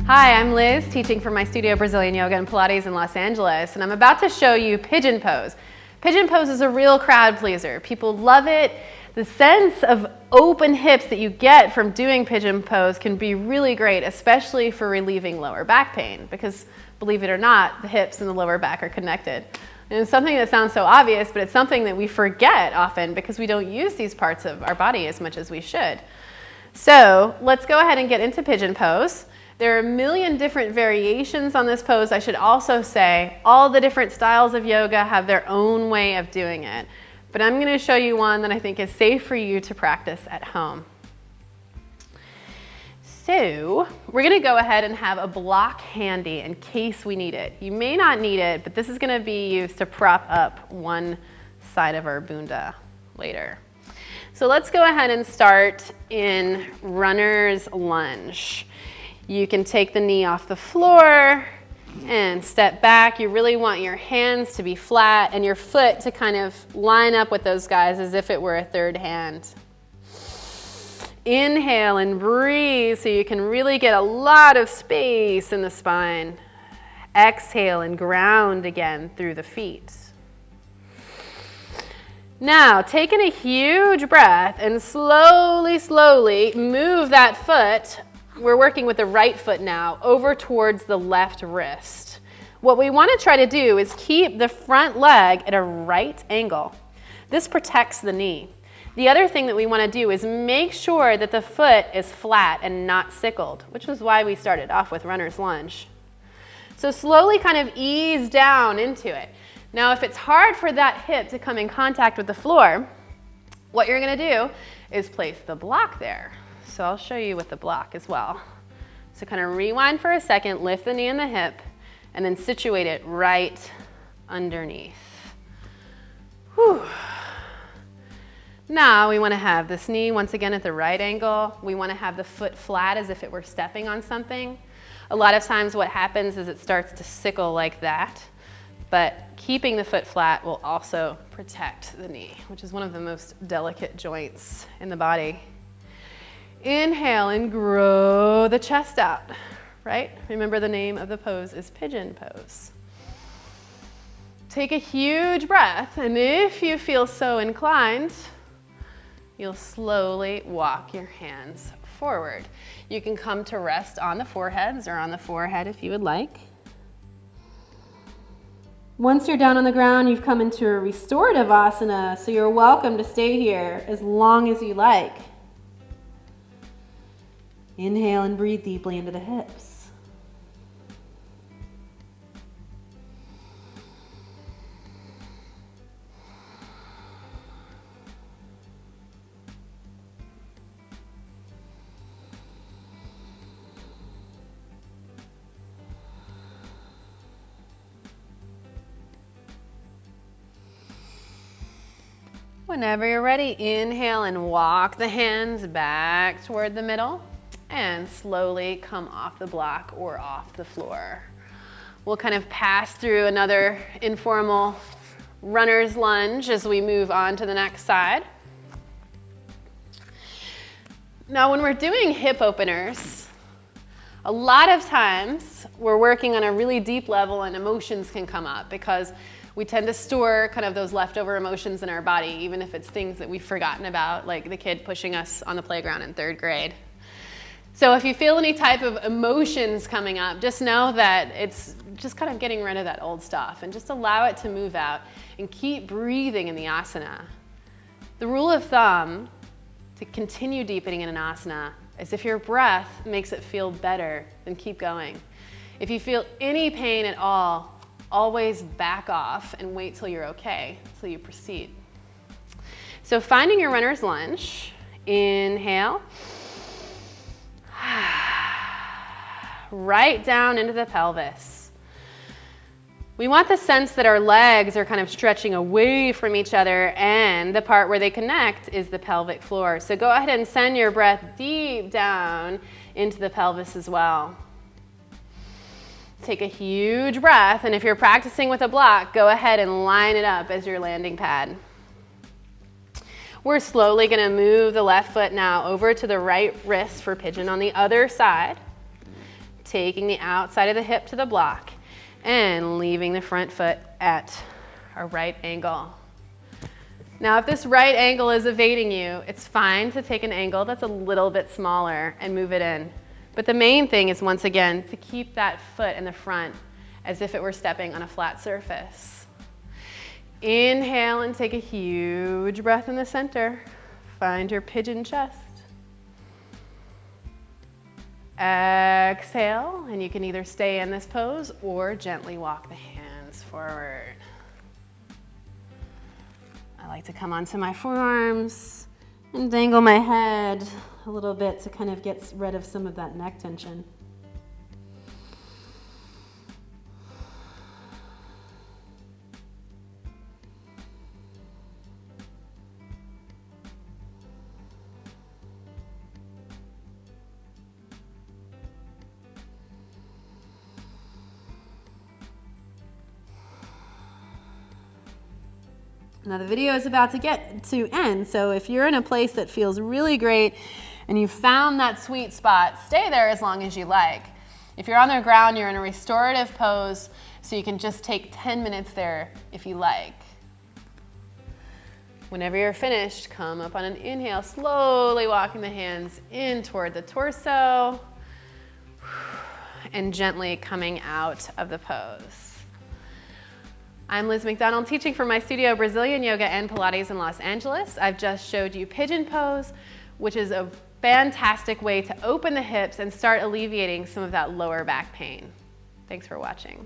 Hi, I'm Liz, teaching from my studio Brazilian Yoga and Pilates in Los Angeles, and I'm about to show you Pigeon Pose. Pigeon Pose is a real crowd pleaser. People love it. The sense of open hips that you get from doing Pigeon Pose can be really great, especially for relieving lower back pain, because believe it or not, the hips and the lower back are connected. And it's something that sounds so obvious, but it's something that we forget often because we don't use these parts of our body as much as we should. So let's go ahead and get into Pigeon Pose. There are a million different variations on this pose. I should also say all the different styles of yoga have their own way of doing it. But I'm going to show you one that I think is safe for you to practice at home. So we're going to go ahead and have a block handy in case we need it. You may not need it, but this is going to be used to prop up one side of our bunda later. So let's go ahead and start in runner's lunge. You can take the knee off the floor and step back. You really want your hands to be flat and your foot to kind of line up with those guys as if it were a third hand. Inhale and breathe so you can really get a lot of space in the spine. Exhale and ground again through the feet. Now, taking a huge breath and slowly move that foot. We're working with the right foot now over towards the left wrist. What we want to try to do is keep the front leg at a right angle. This protects the knee. The other thing that we want to do is make sure that the foot is flat and not sickled, which was why we started off with runner's lunge. So slowly kind of ease down into it. Now, if it's hard for that hip to come in contact with the floor, what you're going to do is place the block there. So I'll show you with the block as well. So kind of rewind for a second, lift the knee and the hip, and then situate it right underneath. Whew. Now we want to have this knee once again at the right angle. We want to have the foot flat as if it were stepping on something. A lot of times what happens is it starts to sickle like that, but keeping the foot flat will also protect the knee, which is one of the most delicate joints in the body. Inhale and grow the chest out, right? Remember the name of the pose is Pigeon Pose. Take a huge breath, and if you feel so inclined, you'll slowly walk your hands forward. You can come to rest on the foreheads or on the forehead if you would like. Once you're down on the ground, you've come into a restorative asana, so you're welcome to stay here as long as you like. Inhale and breathe deeply into the hips. Whenever you're ready, inhale and walk the hands back toward the middle and slowly come off the block or off the floor. We'll kind of pass through another informal runner's lunge as we move on to the next side. Now, when we're doing hip openers, a lot of times we're working on a really deep level and emotions can come up because we tend to store kind of those leftover emotions in our body, even if it's things that we've forgotten about, like the kid pushing us on the playground in 3rd grade. So if you feel any type of emotions coming up, just know that it's just kind of getting rid of that old stuff and just allow it to move out and keep breathing in the asana. The rule of thumb to continue deepening in an asana is if your breath makes it feel better, then keep going. If you feel any pain at all, always back off and wait till you're okay, till you proceed. So finding your runner's lunge, inhale, right down into the pelvis. We want the sense that our legs are kind of stretching away from each other, and the part where they connect is the pelvic floor. So go ahead and send your breath deep down into the pelvis as well. Take a huge breath, and if you're practicing with a block, go ahead and line it up as your landing pad. We're slowly going to move the left foot now over to the right wrist for pigeon on the other side. taking the outside of the hip to the block and leaving the front foot at a right angle. Now, if this right angle is evading you, it's fine to take an angle that's a little bit smaller and move it in. But the main thing is, once again, to keep that foot in the front as if it were stepping on a flat surface. Inhale and take a huge breath in the center. Find your pigeon chest. Exhale, and you can either stay in this pose or gently walk the hands forward. I like to come onto my forearms and dangle my head a little bit to kind of get rid of some of that neck tension. Now the video is about to get to end, so if you're in a place that feels really great and you found that sweet spot, stay there as long as you like. If you're on the ground, you're in a restorative pose, so you can just take 10 minutes there if you like. Whenever you're finished, come up on an inhale, slowly walking the hands in toward the torso and gently coming out of the pose. I'm Liz McDonald, teaching from my studio Brazilian Yoga and Pilates in Los Angeles. I've just showed you Pigeon pose, which is a fantastic way to open the hips and start alleviating some of that lower back pain. Thanks for watching.